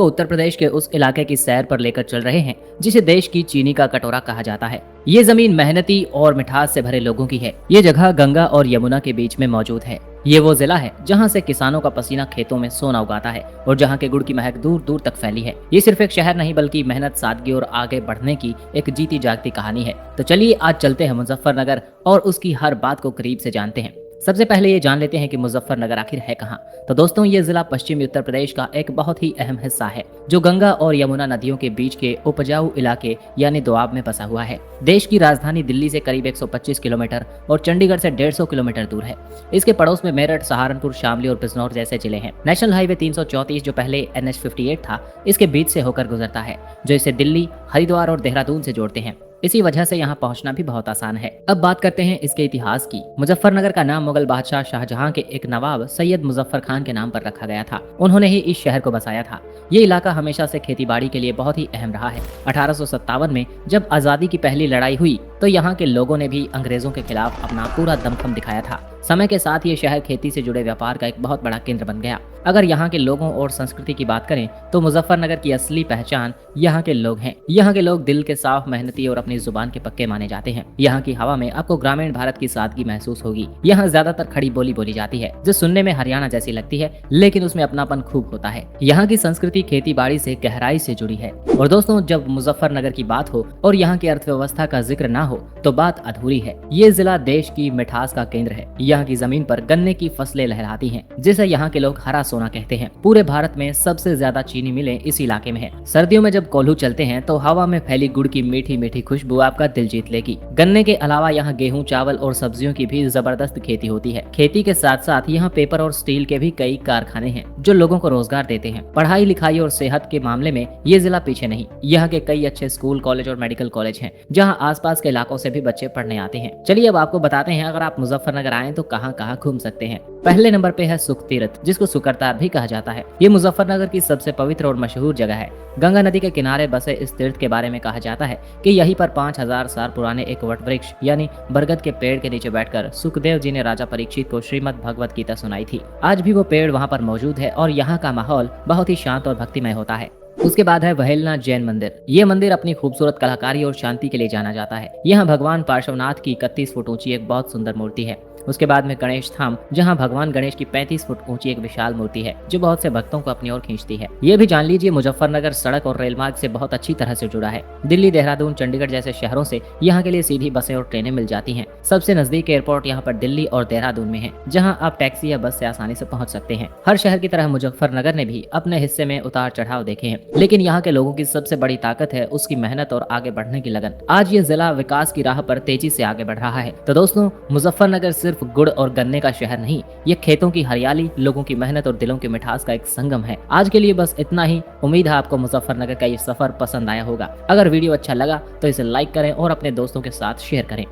तो उत्तर प्रदेश के उस इलाके की सैर पर लेकर चल रहे हैं जिसे देश की चीनी का कटोरा कहा जाता है। ये जमीन मेहनती और मिठास से भरे लोगों की है। ये जगह गंगा और यमुना के बीच में मौजूद है। ये वो जिला है जहाँ से किसानों का पसीना खेतों में सोना उगाता है और जहाँ के गुड़ की महक दूर दूर तक फैली है। ये सिर्फ एक शहर नहीं बल्कि मेहनत, सादगी और आगे बढ़ने की एक जीती जागती कहानी है। तो चलिए आज चलते हैं मुजफ्फरनगर और उसकी हर बात को करीब से जानते हैं। सबसे पहले ये जान लेते हैं कि मुजफ्फरनगर आखिर है कहाँ। तो दोस्तों, ये जिला पश्चिमी उत्तर प्रदेश का एक बहुत ही अहम हिस्सा है जो गंगा और यमुना नदियों के बीच के उपजाऊ इलाके यानी दोआब में बसा हुआ है। देश की राजधानी दिल्ली से करीब 125 किलोमीटर और चंडीगढ़ से 150 किलोमीटर दूर है। इसके पड़ोस में मेरठ, सहारनपुर, शामली और बिजनौर जैसे जिले हैं। नेशनल हाईवे 334 जो पहले NH58 था, इसके बीच से होकर गुजरता है जो इसे दिल्ली, हरिद्वार और देहरादून से जोड़ते हैं। इसी वजह से यहाँ पहुंचना भी बहुत आसान है। अब बात करते हैं इसके इतिहास की। मुजफ्फरनगर का नाम मुगल बादशाह शाहजहां के एक नवाब सैयद मुजफ्फर खान के नाम पर रखा गया था। उन्होंने ही इस शहर को बसाया था। ये इलाका हमेशा से खेतीबाड़ी के लिए बहुत ही अहम रहा है। 1857 में जब आजादी की पहली लड़ाई हुई तो यहाँ के लोगों ने भी अंग्रेजों के खिलाफ अपना पूरा दमखम दिखाया था। समय के साथ ये शहर खेती से जुड़े व्यापार का एक बहुत बड़ा केंद्र बन गया। अगर यहाँ के लोगों और संस्कृति की बात करें तो मुजफ्फरनगर की असली पहचान यहाँ के लोग हैं। यहाँ के लोग दिल के साफ, मेहनती और अपनी जुबान के पक्के माने जाते हैं। यहाँ की हवा में आपको ग्रामीण भारत की सादगी महसूस होगी। यहाँ ज्यादातर खड़ी बोली बोली जाती है जो सुनने में हरियाणा जैसी लगती है, लेकिन उसमें अपनापन खूब होता है। यहाँ की संस्कृति खेती बाड़ी से गहराई से जुड़ी है। और दोस्तों, जब मुजफ्फरनगर की बात हो और यहाँ की अर्थव्यवस्था का जिक्र ना हो तो बात अधूरी है। ये जिला देश की मिठास का केंद्र है। यहाँ की जमीन पर गन्ने की फसलें लहराती हैं, जिसे यहाँ के लोग हरा सोना कहते हैं। पूरे भारत में सबसे ज्यादा चीनी मिलें इस इलाके में है। सर्दियों में जब कोल्हू चलते हैं तो हवा में फैली गुड़ की मीठी मीठी खुशबू आपका दिल जीत लेगी। गन्ने के अलावा यहाँ गेहूं, चावल और सब्जियों की भी जबरदस्त खेती होती है। खेती के साथ साथ यहाँ पेपर और स्टील के भी कई कारखाने हैं जो लोगों को रोजगार देते हैं। पढ़ाई लिखाई और सेहत के मामले में ये जिला पीछे नहीं। यहाँ के कई अच्छे स्कूल, कॉलेज और मेडिकल कॉलेज हैं जहाँ आसपास के इलाकों से भी बच्चे पढ़ने आते हैं। चलिए अब आपको बताते हैं अगर आप मुजफ्फरनगर आए तो कहाँ कहाँ घूम सकते हैं। पहले नंबर पे है सुख तीर्थ, जिसको सुकरतार भी कहा जाता है। ये मुजफ्फरनगर की सबसे पवित्र और मशहूर जगह है। गंगा नदी के किनारे बसे इस तीर्थ के बारे में कहा जाता है कि यहीं पर 5000 साल पुराने एक वट वृक्ष यानी बरगद के पेड़ के नीचे बैठकर सुखदेव जी ने राजा परीक्षित को श्रीमद् भगवत गीता सुनाई थी। आज भी वो पेड़ वहाँ पर मौजूद है और यहाँ का माहौल बहुत ही शांत और भक्तिमय होता है। उसके बाद है वहेलनाथ जैन मंदिर। ये मंदिर अपनी खूबसूरत कलाकारी और शांति के लिए जाना जाता है। यहाँ भगवान पार्श्वनाथ की 31 फुट ऊंची एक बहुत सुंदर मूर्ति है। उसके बाद में गणेश धाम, जहाँ भगवान गणेश की 35 फुट ऊंची एक विशाल मूर्ति है जो बहुत से भक्तों को अपनी ओर खींचती है। ये भी जान लीजिए मुजफ्फरनगर सड़क और रेल मार्ग से बहुत अच्छी तरह से जुड़ा है। दिल्ली, देहरादून, चंडीगढ़ जैसे शहरों से यहाँ के लिए सीधी बसें और ट्रेनें मिल जाती हैं। सबसे नजदीक एयरपोर्ट यहाँ पर दिल्ली और देहरादून में है, जहाँ आप टैक्सी या बस से आसानी से पहुंच सकते हैं। हर शहर की तरह मुजफ्फरनगर ने भी अपने हिस्से में उतार चढ़ाव देखे हैं, लेकिन यहाँ के लोगों की सबसे बड़ी ताकत है उसकी मेहनत और आगे बढ़ने की लगन। आज ये जिला विकास की राह पर तेजी से आगे बढ़ रहा है। तो दोस्तों, मुजफ्फरनगर सिर्फ गुड़ और गन्ने का शहर नहीं, ये खेतों की हरियाली, लोगों की मेहनत और दिलों की मिठास का एक संगम है। आज के लिए बस इतना ही। उम्मीद है आपको मुजफ्फरनगर का ये सफर पसंद आया होगा। अगर वीडियो अच्छा लगा तो इसे लाइक करें और अपने दोस्तों के साथ शेयर करें।